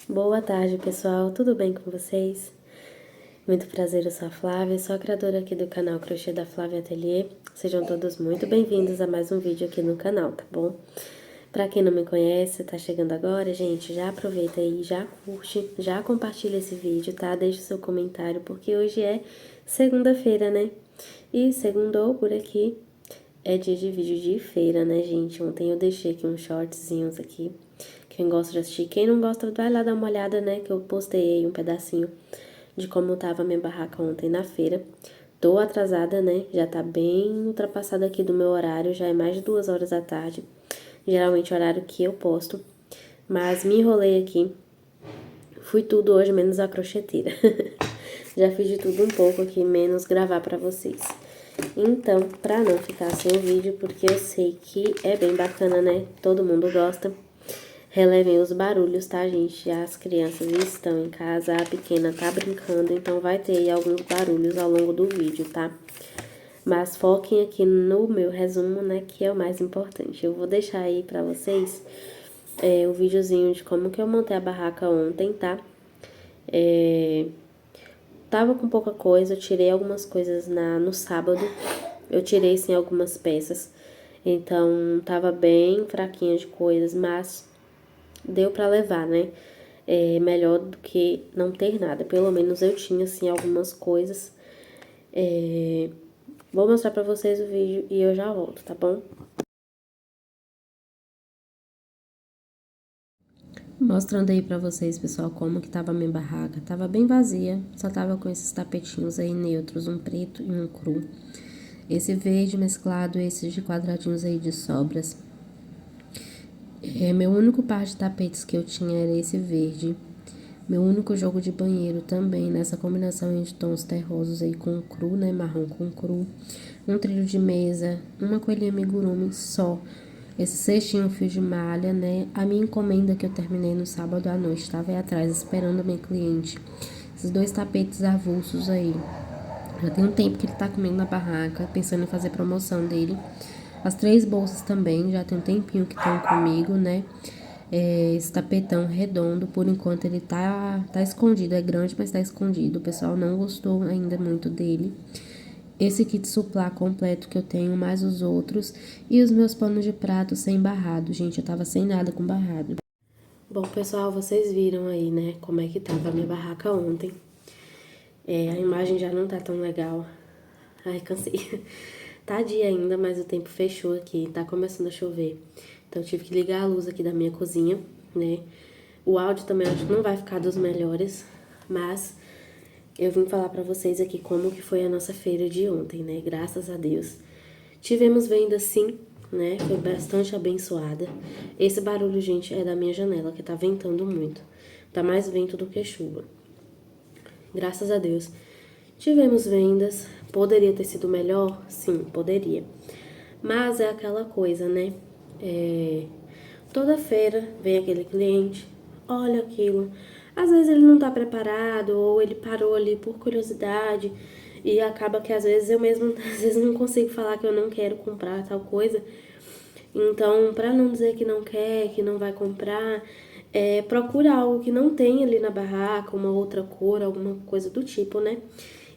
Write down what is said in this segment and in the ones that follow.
Boa tarde, pessoal. Tudo bem com vocês? Muito prazer, eu sou a Flávia, sou a criadora aqui do canal Crochê da Flávia Ateliê. Sejam todos muito bem-vindos a mais um vídeo aqui no canal, tá bom? Pra quem não me conhece, tá chegando agora, gente, já aproveita aí, já curte, já compartilha esse vídeo, tá? Deixa o seu comentário, porque hoje é segunda-feira, né? E segundou por aqui, é dia de vídeo de feira, né, gente? Ontem eu deixei aqui uns shortzinhos aqui. Quem gosta de assistir, quem não gosta, vai lá dar uma olhada, né? Que eu postei aí um pedacinho de como tava a minha barraca ontem na feira. Tô atrasada, né? Já tá bem ultrapassada aqui do meu horário, já é mais de 2 horas da tarde. Geralmente é o horário que eu posto. Mas me enrolei aqui. Fui tudo hoje, menos a crocheteira. Já fiz de tudo um pouco aqui, menos gravar pra vocês. Então, pra não ficar sem o vídeo, porque eu sei que é bem bacana, né? Todo mundo gosta. Relevem os barulhos, tá, gente? As crianças estão em casa, a pequena tá brincando, então vai ter aí alguns barulhos ao longo do vídeo, tá? Mas foquem aqui no meu resumo, né, que é o mais importante. Eu vou deixar aí pra vocês o videozinho de como que eu montei a barraca ontem, tá? Tava com pouca coisa, eu tirei algumas coisas no sábado. Eu tirei, sim, algumas peças. Então, tava bem fraquinha de coisas, mas deu pra levar, né? É melhor do que não ter nada. Pelo menos eu tinha, assim, algumas coisas. Vou mostrar pra vocês o vídeo e eu já volto, tá bom? Mostrando aí pra vocês, pessoal, como que tava a minha barraca. Tava bem vazia, só tava com esses tapetinhos aí neutros, um preto e um cru. Esse verde mesclado, esses de quadradinhos aí de sobras. Meu único par de tapetes que eu tinha era esse verde. Meu único jogo de banheiro também, nessa combinação de tons terrosos aí com cru, né, marrom com cru. Um trilho de mesa, uma coelhinha amigurumi só. Esse cestinho fio de malha, né, a minha encomenda que eu terminei no sábado à noite, tava aí atrás esperando a minha cliente. Esses 2 tapetes avulsos aí. Já tem um tempo que ele tá comigo na barraca, pensando em fazer promoção dele. As 3 bolsas também, já tem um tempinho que estão comigo, né? Esse tapetão redondo, por enquanto ele tá escondido, é grande, mas tá escondido. O pessoal não gostou ainda muito dele. Esse kit suplá completo que eu tenho, mais os outros. E os meus panos de prato sem barrado, gente, eu tava sem nada com barrado. Bom, pessoal, vocês viram aí, né, como é que tava a minha barraca ontem. A imagem já não tá tão legal. Ai, cansei. Tá dia ainda, mas o tempo fechou aqui, tá começando a chover. Então eu tive que ligar a luz aqui da minha cozinha, né? O áudio também acho que não vai ficar dos melhores, mas eu vim falar pra vocês aqui como que foi a nossa feira de ontem, né? Graças a Deus. Tivemos venda sim, né? Foi bastante abençoada. Esse barulho, gente, é da minha janela, que tá ventando muito. Tá mais vento do que chuva. Graças a Deus. Tivemos vendas. Poderia ter sido melhor? Sim, poderia. Mas é aquela coisa, né? Toda feira vem aquele cliente, olha aquilo. Às vezes ele não tá preparado ou ele parou ali por curiosidade e acaba que às vezes eu mesmo às vezes não consigo falar que eu não quero comprar tal coisa. Então, para não dizer que não quer, que não vai comprar, procura algo que não tem ali na barraca, uma outra cor, alguma coisa do tipo, né?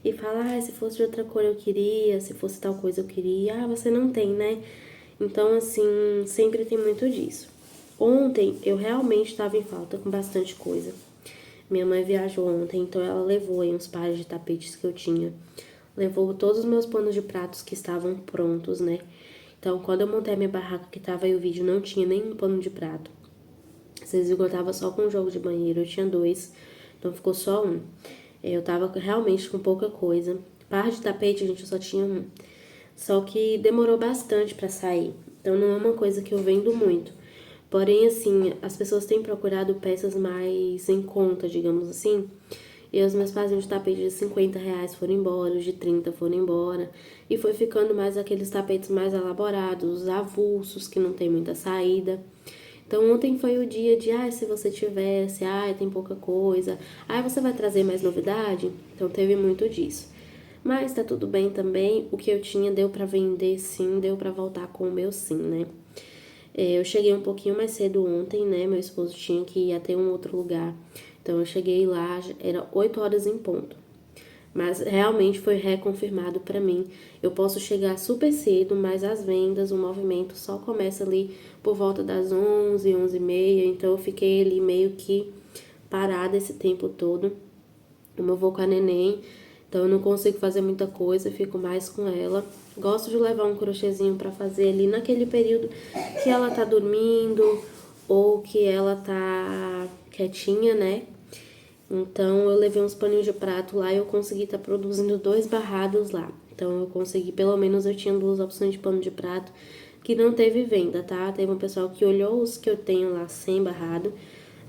E fala, se fosse de outra cor eu queria, se fosse tal coisa eu queria. Ah, você não tem, né? Então, assim, sempre tem muito disso. Ontem eu realmente estava em falta com bastante coisa. Minha mãe viajou ontem, então ela levou aí uns pares de tapetes que eu tinha. Levou todos os meus panos de pratos que estavam prontos, né? Então, quando eu montei a minha barraca, que tava aí o vídeo, não tinha nenhum pano de prato. Vocês viram que eu tava só com um jogo de banheiro, eu tinha 2, então ficou só um. Eu tava realmente com pouca coisa. Par de tapete, gente, eu só tinha um. Só que demorou bastante pra sair. Então, não é uma coisa que eu vendo muito. Porém, assim, as pessoas têm procurado peças mais em conta, digamos assim. E os meus pazinhos de tapete de R$ 50 foram embora, os de 30 foram embora. E foi ficando mais aqueles tapetes mais elaborados, os avulsos, que não tem muita saída. Então, ontem foi o dia de, se você tivesse, tem pouca coisa. Você vai trazer mais novidade? Então, teve muito disso. Mas tá tudo bem também, o que eu tinha deu pra vender sim, deu pra voltar com o meu sim, né? Eu cheguei um pouquinho mais cedo ontem, né? Meu esposo tinha que ir até um outro lugar. Então eu cheguei lá, era 8 horas em ponto. Mas realmente foi reconfirmado para mim. Eu posso chegar super cedo, mas as vendas, o movimento só começa ali por volta das 11, 11h30. Então eu fiquei ali meio que parada esse tempo todo. Como eu vou com a neném, então eu não consigo fazer muita coisa, fico mais com ela. Gosto de levar um crochêzinho para fazer ali naquele período que ela tá dormindo ou que ela tá quietinha, né? Então eu levei uns paninhos de prato lá e eu consegui estar produzindo 2 barrados lá. Então eu consegui, pelo menos eu tinha 2 opções de pano de prato que não teve venda, tá? Teve um pessoal que olhou os que eu tenho lá sem barrado,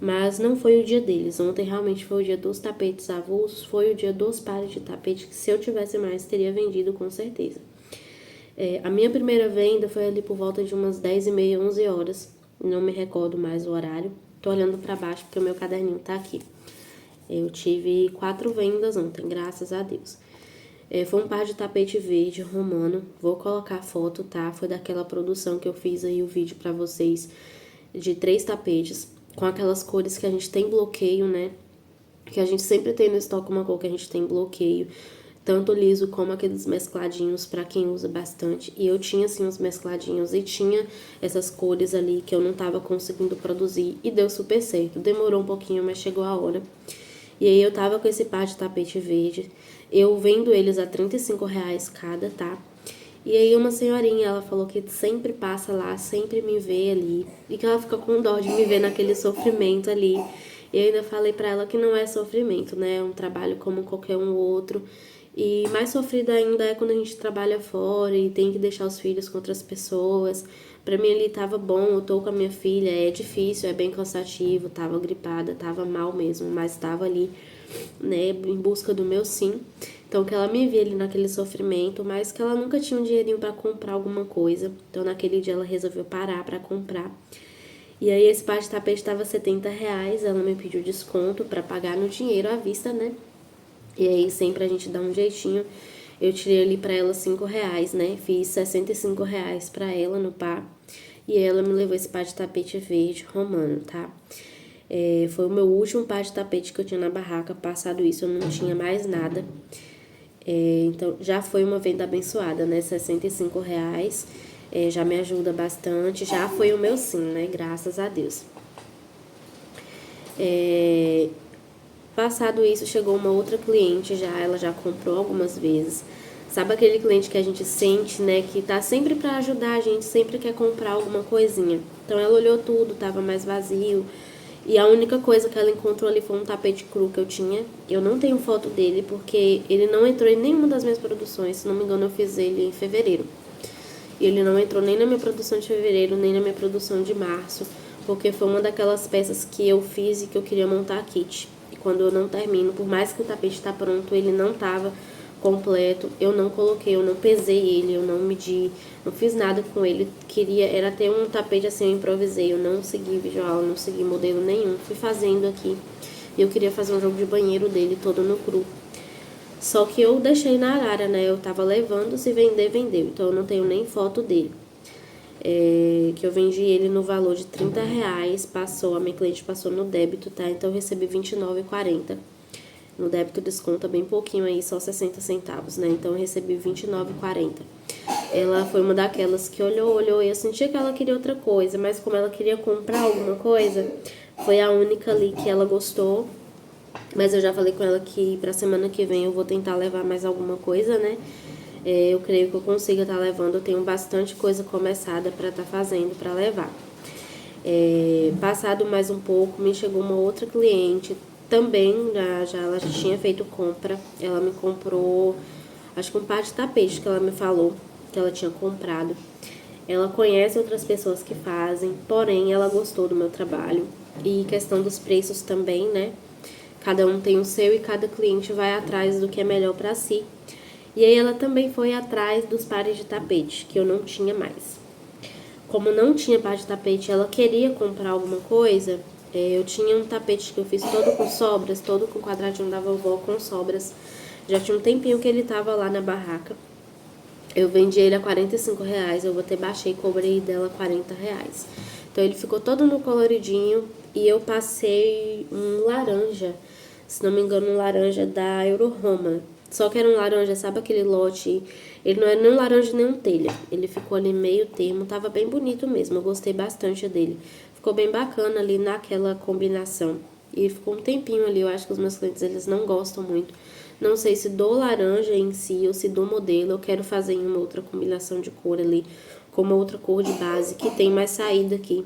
mas não foi o dia deles. Ontem realmente foi o dia dos tapetes avulsos, foi o dia dos pares de tapete, que se eu tivesse mais, teria vendido com certeza. A minha primeira venda foi ali por volta de umas 10h30, 11 horas. Não me recordo mais o horário. Tô olhando pra baixo porque o meu caderninho tá aqui. Eu tive 4 vendas ontem, graças a Deus. Foi um par de tapete verde romano. Vou colocar a foto, tá? Foi daquela produção que eu fiz aí o vídeo pra vocês de 3 tapetes. Com aquelas cores que a gente tem bloqueio, né? Que a gente sempre tem no estoque uma cor que a gente tem bloqueio. Tanto liso como aqueles mescladinhos pra quem usa bastante. E eu tinha assim os mescladinhos e tinha essas cores ali que eu não tava conseguindo produzir. E deu super certo. Demorou um pouquinho, mas chegou a hora. E aí eu tava com esse par de tapete verde. Eu vendo eles a R$ 35 cada, tá? E aí uma senhorinha, ela falou que sempre passa lá, sempre me vê ali. E que ela fica com dó de me ver naquele sofrimento ali. E eu ainda falei pra ela que não é sofrimento, né? É um trabalho como qualquer um outro. E mais sofrido ainda é quando a gente trabalha fora e tem que deixar os filhos com outras pessoas. Pra mim ali tava bom, eu tô com a minha filha, é difícil, é bem cansativo, tava gripada, tava mal mesmo, mas tava ali, né, em busca do meu sim. Então que ela me via ali naquele sofrimento, mas que ela nunca tinha um dinheirinho pra comprar alguma coisa. Então naquele dia ela resolveu parar pra comprar. E aí esse par de tapete tava R$ 70, ela me pediu desconto pra pagar no dinheiro à vista, né? E aí sempre a gente dá um jeitinho. Eu tirei ali pra ela R$ 5, né? Fiz R$ 65 pra ela no par. E ela me levou esse par de tapete verde romano, tá? Foi o meu último par de tapete que eu tinha na barraca. Passado isso, eu não tinha mais nada. Então, já foi uma venda abençoada, né? R$ 65. Já me ajuda bastante. Já foi o meu sim, né? Graças a Deus. Passado isso, chegou uma outra cliente já, ela já comprou algumas vezes. Sabe aquele cliente que a gente sente, né, que tá sempre pra ajudar a gente, sempre quer comprar alguma coisinha. Então ela olhou tudo, tava mais vazio. E a única coisa que ela encontrou ali foi um tapete cru que eu tinha. Eu não tenho foto dele porque ele não entrou em nenhuma das minhas produções. Se não me engano, eu fiz ele em fevereiro. E ele não entrou nem na minha produção de fevereiro, nem na minha produção de março, porque foi uma daquelas peças que eu fiz e que eu queria montar a kit. E quando eu não termino, por mais que o tapete tá pronto, ele não tava completo, eu não coloquei, eu não pesei ele, eu não medi, não fiz nada com ele. Era ter um tapete assim, eu improvisei, eu não segui visual, não segui modelo nenhum, fui fazendo aqui. E eu queria fazer um jogo de banheiro dele todo no cru. Só que eu deixei na arara, né? Eu tava levando, se vender, vendeu. Então eu não tenho nem foto dele. Que eu vendi ele no valor de R$ 30, a minha cliente passou no débito, tá? Então eu recebi R$ 29,40. No débito desconta bem pouquinho aí, só 60 centavos, né? Então eu recebi R$ 29,40. Ela foi uma daquelas que olhou e eu senti que ela queria outra coisa, mas como ela queria comprar alguma coisa, foi a única ali que ela gostou. Mas eu já falei com ela que pra semana que vem eu vou tentar levar mais alguma coisa, né? Eu creio que eu consiga estar levando. Eu tenho bastante coisa começada pra estar fazendo, pra levar. Passado mais um pouco, me chegou uma outra cliente. Também, ela já tinha feito compra. Ela me comprou, acho que um par de tapete que ela me falou que ela tinha comprado. Ela conhece outras pessoas que fazem, porém ela gostou do meu trabalho. E questão dos preços também, né? Cada um tem o seu e cada cliente vai atrás do que é melhor para si. E aí ela também foi atrás dos pares de tapete, que eu não tinha mais. Como não tinha par de tapete, ela queria comprar alguma coisa. Eu tinha um tapete que eu fiz todo com sobras, todo com quadradinho da vovó com sobras. Já tinha um tempinho que ele tava lá na barraca. Eu vendi ele a R$ 45, eu até baixei e cobrei dela R$ 40. Então ele ficou todo no coloridinho e eu passei um laranja, se não me engano, um laranja da Euro Roma. Só que era um laranja, sabe aquele lote? Ele não era nem um laranja nem um telha. Ele ficou ali meio termo, tava bem bonito mesmo. Eu gostei bastante dele. Ficou bem bacana ali naquela combinação. E ficou um tempinho ali, eu acho que os meus clientes eles não gostam muito. Não sei se do laranja em si ou se do modelo. Eu quero fazer em uma outra combinação de cor ali, com uma outra cor de base que tem mais saída aqui,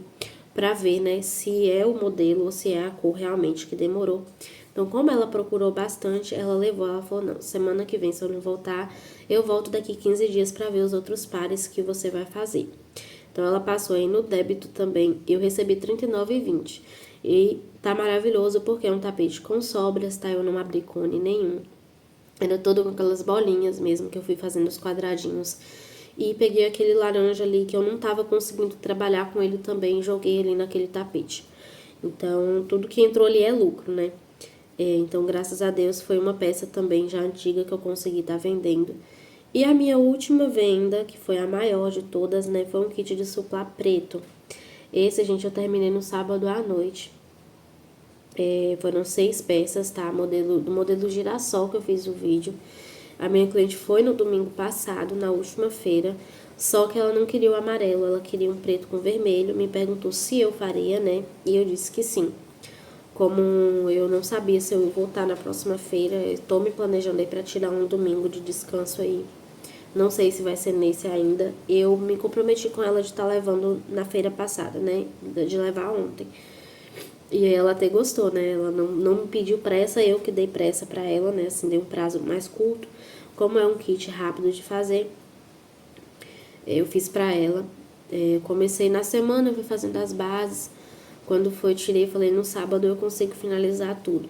pra ver, né, se é o modelo ou se é a cor realmente que demorou. Então, como ela procurou bastante, ela falou, não, semana que vem, se eu não voltar, eu volto daqui 15 dias pra ver os outros pares que você vai fazer. Então, ela passou aí no débito também, eu recebi R$ 39,20. E tá maravilhoso porque é um tapete com sobras, tá? Eu não abri cone nenhum. Era todo com aquelas bolinhas mesmo, que eu fui fazendo os quadradinhos. E peguei aquele laranja ali que eu não tava conseguindo trabalhar com ele também, e joguei ali naquele tapete. Então, tudo que entrou ali é lucro, né? Então, graças a Deus, foi uma peça também já antiga que eu consegui estar vendendo. E a minha última venda, que foi a maior de todas, né? Foi um kit de suplá preto. Esse, gente, eu terminei no sábado à noite. Foram 6 peças, tá? Do modelo girassol que eu fiz o vídeo. A minha cliente foi no domingo passado, na última feira, só que ela não queria o amarelo, ela queria um preto com vermelho. Me perguntou se eu faria, né? E eu disse que sim. Como eu não sabia se eu ia voltar na próxima feira, eu tô me planejando aí pra tirar um domingo de descanso aí. Não sei se vai ser nesse ainda. Eu me comprometi com ela de estar levando na feira passada, né? De levar ontem. E ela até gostou, né? Ela não me pediu pressa, eu que dei pressa pra ela, né? Assim, dei um prazo mais curto. Como é um kit rápido de fazer, eu fiz pra ela. Comecei na semana, eu fui fazendo as bases. Quando foi, tirei, falei, no sábado eu consigo finalizar tudo.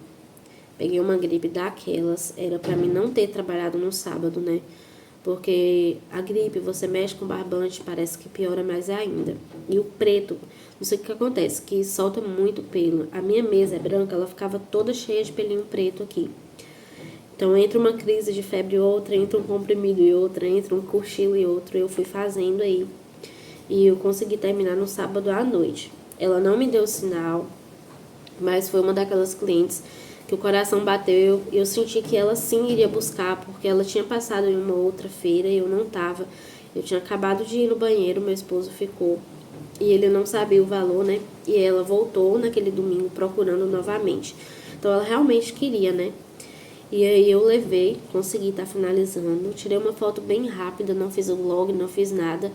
Peguei uma gripe daquelas, era pra mim não ter trabalhado no sábado, né? Porque a gripe, você mexe com barbante, parece que piora mais ainda. E o preto, não sei o que acontece, que solta muito pelo. A minha mesa é branca, ela ficava toda cheia de pelinho preto aqui. Então, entre uma crise de febre e outra, entre um comprimido e outra, entre um cochilo e outro, eu fui fazendo aí. E eu consegui terminar no sábado à noite. Ela não me deu sinal, mas foi uma daquelas clientes que o coração bateu e eu senti que ela sim iria buscar, porque ela tinha passado em uma outra feira e eu não tava. Eu tinha acabado de ir no banheiro, meu esposo ficou e ele não sabia o valor, né? E ela voltou naquele domingo procurando novamente. Então ela realmente queria, né? E aí eu levei, consegui estar finalizando. Tirei uma foto bem rápida, não fiz o vlog, não fiz nada.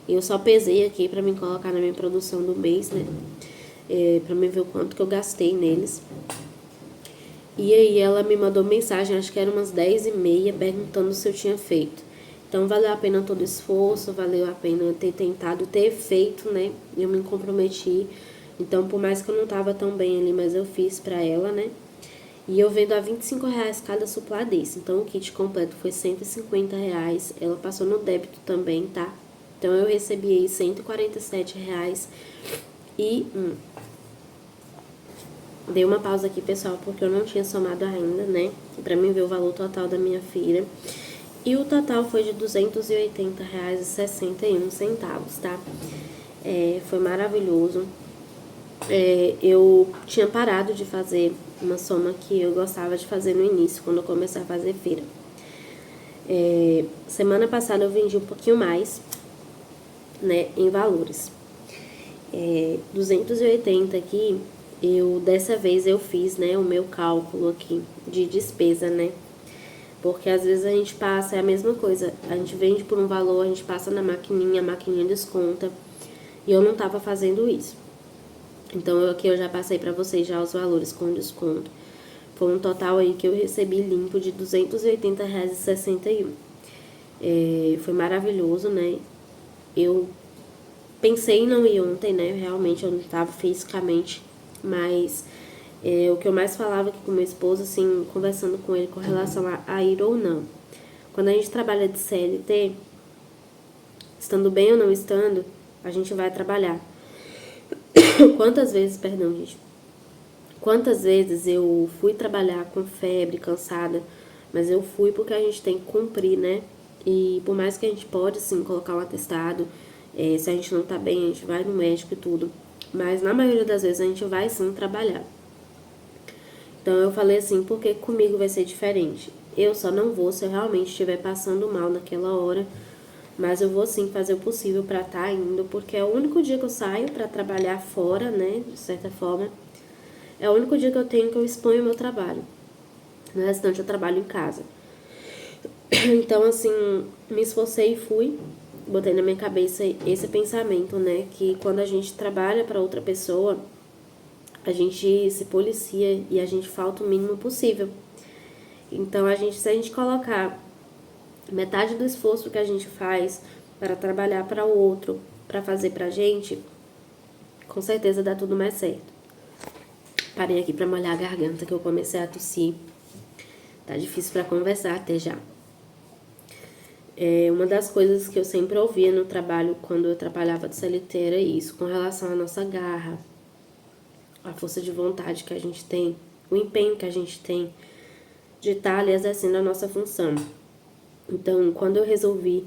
Eu só pesei aqui pra me colocar na minha produção do mês, né? Pra mim ver o quanto que eu gastei neles. E aí ela me mandou mensagem, acho que era umas 10h30, perguntando se eu tinha feito. Então valeu a pena todo o esforço, valeu a pena ter tentado, ter feito, né? Eu me comprometi. Então, por mais que eu não tava tão bem ali, mas eu fiz pra ela, né? E eu vendo a R$ 25 cada suplá desse. Então, o kit completo foi R$ 150. Ela passou no débito também, tá? Então, eu recebi aí R$ 147. Dei uma pausa aqui, pessoal, porque eu não tinha somado ainda, né? Pra mim ver o valor total da minha feira. E o total foi de R$ 280,61, tá? Foi maravilhoso. Eu tinha parado de fazer uma soma que eu gostava de fazer no início, quando eu comecei a fazer feira. Semana passada eu vendi um pouquinho mais, né, em valores. 280 aqui, dessa vez eu fiz, né, o meu cálculo aqui de despesa, né? Porque às vezes a gente passa, é a mesma coisa, a gente vende por um valor, a gente passa na maquininha, a maquininha desconta, e eu não tava fazendo isso. Então, aqui eu já passei pra vocês já os valores com desconto. Foi um total aí que eu recebi limpo de R$ 280,61. Foi maravilhoso, né? Eu pensei em não ir ontem, né? Realmente eu não estava fisicamente, mas o que eu mais falava aqui com meu esposo, assim, conversando com ele com relação a ir ou não. Quando a gente trabalha de CLT, estando bem ou não estando, a gente vai trabalhar. Quantas vezes, perdão, gente, quantas vezes eu fui trabalhar com febre, cansada, mas eu fui porque a gente tem que cumprir, né? E por mais que a gente pode, sim, colocar um atestado, se a gente não tá bem, a gente vai no médico e tudo. Mas na maioria das vezes a gente vai, sim, trabalhar. Então eu falei assim, porque comigo vai ser diferente. Eu só não vou se eu realmente estiver passando mal naquela hora. Mas eu vou sim fazer o possível para estar indo, porque é o único dia que eu saio para trabalhar fora, né, de certa forma. É o único dia que eu tenho que eu exponho o meu trabalho. No restante eu trabalho em casa. Então, assim, me esforcei e fui. Botei na minha cabeça esse pensamento, né, que quando a gente trabalha para outra pessoa, a gente se policia e a gente falta o mínimo possível. Então, se a gente colocar metade do esforço que a gente faz para trabalhar para o outro, para fazer pra gente, com certeza dá tudo mais certo. Parei aqui para molhar a garganta que eu comecei a tossir. Tá difícil para conversar até já. Uma das coisas que eu sempre ouvia no trabalho, quando eu trabalhava de CLT, era isso, com relação à nossa garra, a força de vontade que a gente tem, o empenho que a gente tem de estar ali exercendo a nossa função. Então, quando eu resolvi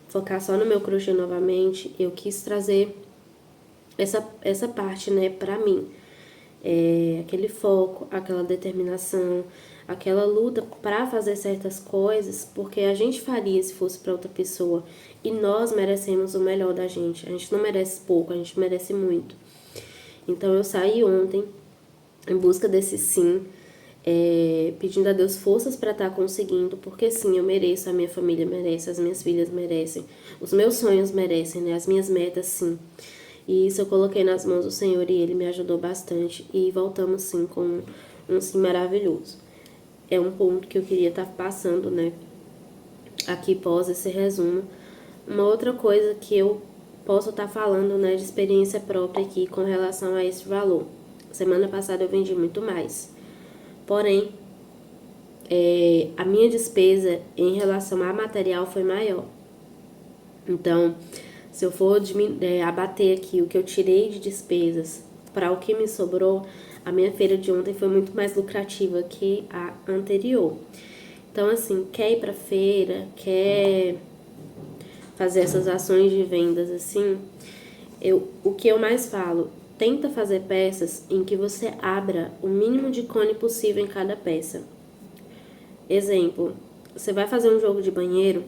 focar só no meu crochê novamente, eu quis trazer essa parte, né, pra mim. Aquele foco, aquela determinação, aquela luta para fazer certas coisas, porque a gente faria se fosse para outra pessoa. E nós merecemos o melhor da gente. A gente não merece pouco, a gente merece muito. Então eu saí ontem em busca desse sim, pedindo a Deus forças para estar conseguindo, porque sim, eu mereço, a minha família merece, as minhas filhas merecem, os meus sonhos merecem, né? As minhas metas sim. E isso eu coloquei nas mãos do Senhor e Ele me ajudou bastante. E voltamos sim com um sim maravilhoso. É um ponto que eu queria estar passando, né? Aqui pós esse resumo. Uma outra coisa que eu posso estar falando, né, de experiência própria aqui com relação a esse valor. Semana passada eu vendi muito mais. Porém, a minha despesa em relação a material foi maior. Então, se eu for abater aqui o que eu tirei de despesas para o que me sobrou, a minha feira de ontem foi muito mais lucrativa que a anterior. Então, assim, quer ir para feira, quer fazer essas ações de vendas assim, o que eu mais falo, tenta fazer peças em que você abra o mínimo de cone possível em cada peça. Exemplo, você vai fazer um jogo de banheiro,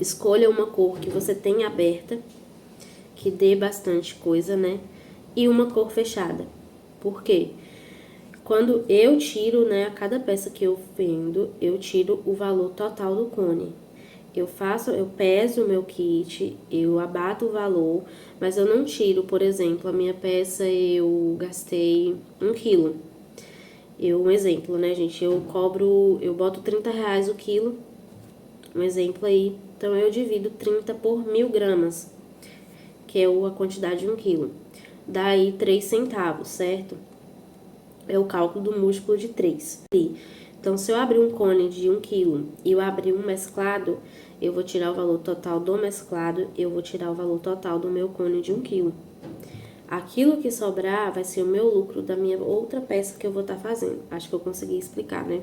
escolha uma cor que você tenha aberta, que dê bastante coisa, né? E uma cor fechada. Por quê? Quando eu tiro, né, a cada peça que eu vendo, eu tiro o valor total do cone. Eu peso o meu kit, eu abato o valor, mas eu não tiro, por exemplo, a minha peça eu gastei 1 quilo. Um exemplo, né, gente? Eu boto R$ 30 o quilo, um exemplo aí. Então, eu divido 30 por 1.000 gramas, que é a quantidade de 1 quilo. Daí, 3 centavos, certo? É o cálculo do múltiplo de 3. Então, se eu abrir um cone de 1 quilo e eu abrir um mesclado, eu vou tirar o valor total do mesclado, eu vou tirar o valor total do meu cone de 1 quilo. Aquilo que sobrar vai ser o meu lucro da minha outra peça que eu vou estar fazendo. Acho que eu consegui explicar, né?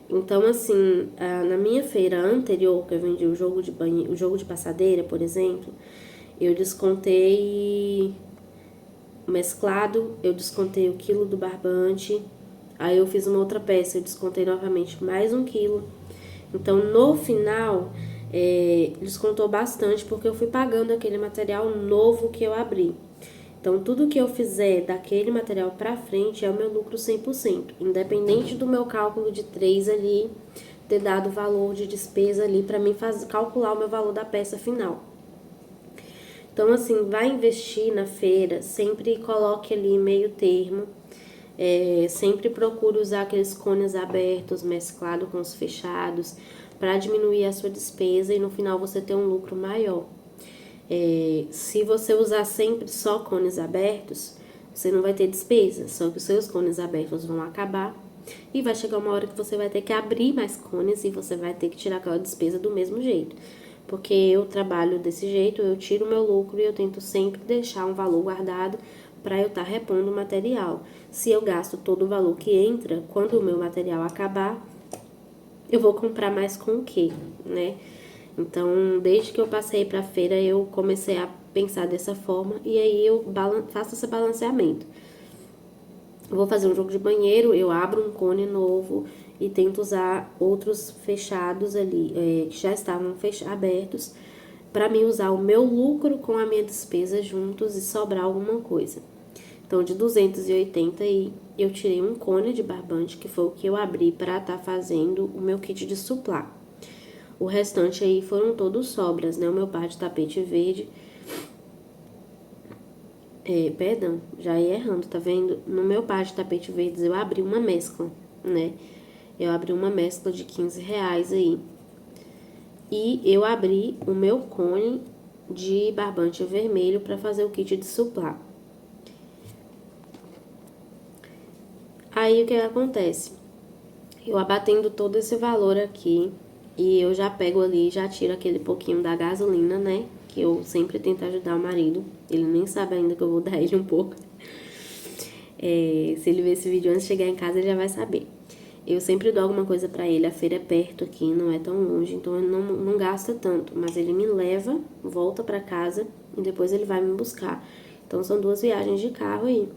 Então, assim, na minha feira anterior, que eu vendi o jogo de passadeira, por exemplo, eu descontei mesclado, eu descontei o quilo do barbante, aí eu fiz uma outra peça, eu descontei novamente mais 1 quilo. Então, no final, descontou bastante, porque eu fui pagando aquele material novo que eu abri. Então, tudo que eu fizer daquele material pra frente é o meu lucro 100%, independente do meu cálculo de 3 ali, ter dado o valor de despesa ali pra mim calcular o meu valor da peça final. Então, assim, vai investir na feira, sempre coloque ali meio termo, sempre procure usar aqueles cones abertos, mesclado com os fechados, para diminuir a sua despesa e no final você ter um lucro maior. Se você usar sempre só cones abertos, você não vai ter despesa, só que os seus cones abertos vão acabar e vai chegar uma hora que você vai ter que abrir mais cones e você vai ter que tirar aquela despesa do mesmo jeito. Porque eu trabalho desse jeito, eu tiro o meu lucro e eu tento sempre deixar um valor guardado para eu estar repondo o material. Se eu gasto todo o valor que entra, quando o meu material acabar, eu vou comprar mais com o quê, né? Então, desde que eu passei pra feira, eu comecei a pensar dessa forma e aí eu faço esse balanceamento. Eu vou fazer um jogo de banheiro, eu abro um cone novo e tento usar outros fechados ali, que já estavam abertos, para mim usar o meu lucro com a minha despesa juntos e sobrar alguma coisa. Então, de 280 aí, eu tirei um cone de barbante, que foi o que eu abri para estar fazendo o meu kit de suplá. O restante aí foram todos sobras, né? O meu par de tapete verde. Perdão, já ia errando, tá vendo? No meu par de tapete verdes eu abri uma mescla, né? Eu abri uma mescla de R$ 15 aí. E eu abri o meu cone de barbante vermelho para fazer o kit de suplá. Aí o que acontece? Eu abatendo todo esse valor aqui e eu já pego ali, já tiro aquele pouquinho da gasolina, né? Que eu sempre tento ajudar o marido. Ele nem sabe ainda que eu vou dar ele um pouco. Se ele ver esse vídeo antes de chegar em casa, ele já vai saber. Eu sempre dou alguma coisa pra ele. A feira é perto aqui, não é tão longe, então ele não gasta tanto. Mas ele me leva, volta pra casa e depois ele vai me buscar. Então são 2 viagens de carro aí.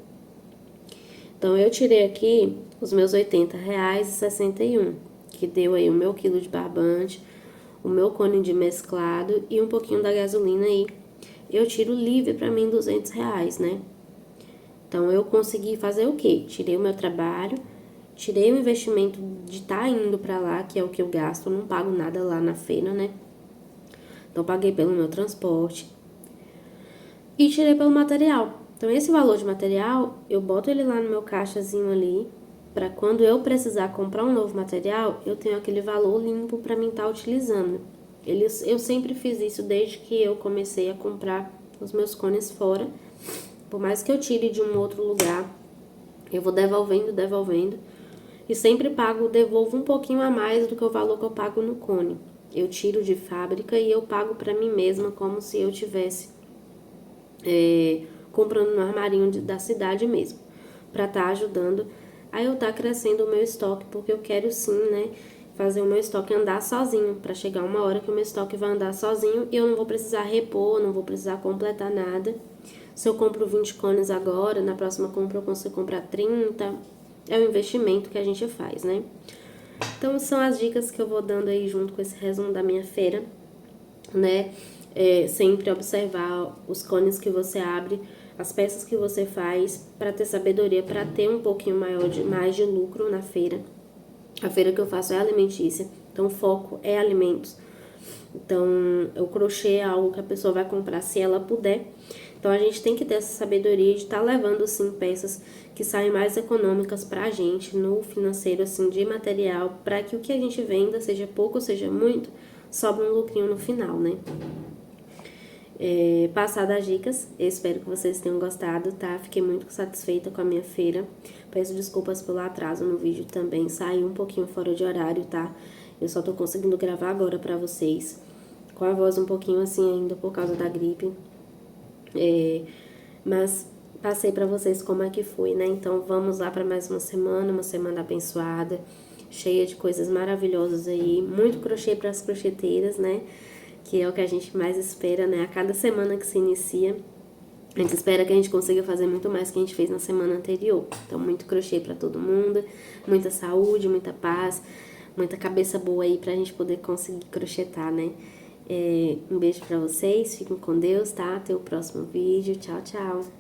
Então eu tirei aqui os meus R$ 80,61, que deu aí o meu quilo de barbante, o meu cone de mesclado e um pouquinho da gasolina aí. Eu tiro livre pra mim R$ 200, né? Então eu consegui fazer o quê? Tirei o meu trabalho, tirei o investimento de estar indo pra lá, que é o que eu gasto, eu não pago nada lá na feira, né? Então paguei pelo meu transporte e tirei pelo material. Então esse valor de material, eu boto ele lá no meu caixazinho ali, para quando eu precisar comprar um novo material, eu tenho aquele valor limpo para mim estar utilizando. Eu sempre fiz isso desde que eu comecei a comprar os meus cones fora. Por mais que eu tire de um outro lugar, eu vou devolvendo. E sempre devolvo um pouquinho a mais do que o valor que eu pago no cone. Eu tiro de fábrica e eu pago para mim mesma como se eu tivesse comprando no armarinho da cidade mesmo, para estar ajudando a eu estar crescendo o meu estoque, porque eu quero sim, né, fazer o meu estoque andar sozinho, para chegar uma hora que o meu estoque vai andar sozinho e eu não vou precisar repor, não vou precisar completar nada. Se eu compro 20 cones agora, na próxima compra eu consigo comprar 30, é o investimento que a gente faz, né? Então são as dicas que eu vou dando aí junto com esse resumo da minha feira, né? Sempre observar os cones que você abre, as peças que você faz, para ter sabedoria, para ter um pouquinho mais de lucro na feira. A feira que eu faço é alimentícia, então o foco é alimentos. Então, o crochê é algo que a pessoa vai comprar se ela puder. Então, a gente tem que ter essa sabedoria de estar levando, assim, peças que saem mais econômicas pra gente no financeiro, assim, de material, para que o que a gente venda, seja pouco ou seja muito, sobra um lucrinho no final, né? Passadas as dicas, eu espero que vocês tenham gostado, tá? Fiquei muito satisfeita com a minha feira. Peço desculpas pelo atraso no vídeo também, saiu um pouquinho fora de horário, tá? Eu só tô conseguindo gravar agora pra vocês, com a voz um pouquinho assim ainda por causa da gripe. Mas passei pra vocês como é que foi, né? Então vamos lá pra mais uma semana abençoada, cheia de coisas maravilhosas aí, muito crochê pras crocheteiras, né? Que é o que a gente mais espera, né? A cada semana que se inicia, a gente espera que a gente consiga fazer muito mais que a gente fez na semana anterior. Então, muito crochê pra todo mundo, muita saúde, muita paz, muita cabeça boa aí pra gente poder conseguir crochetar, né? Um beijo pra vocês, fiquem com Deus, tá? Até o próximo vídeo. Tchau, tchau!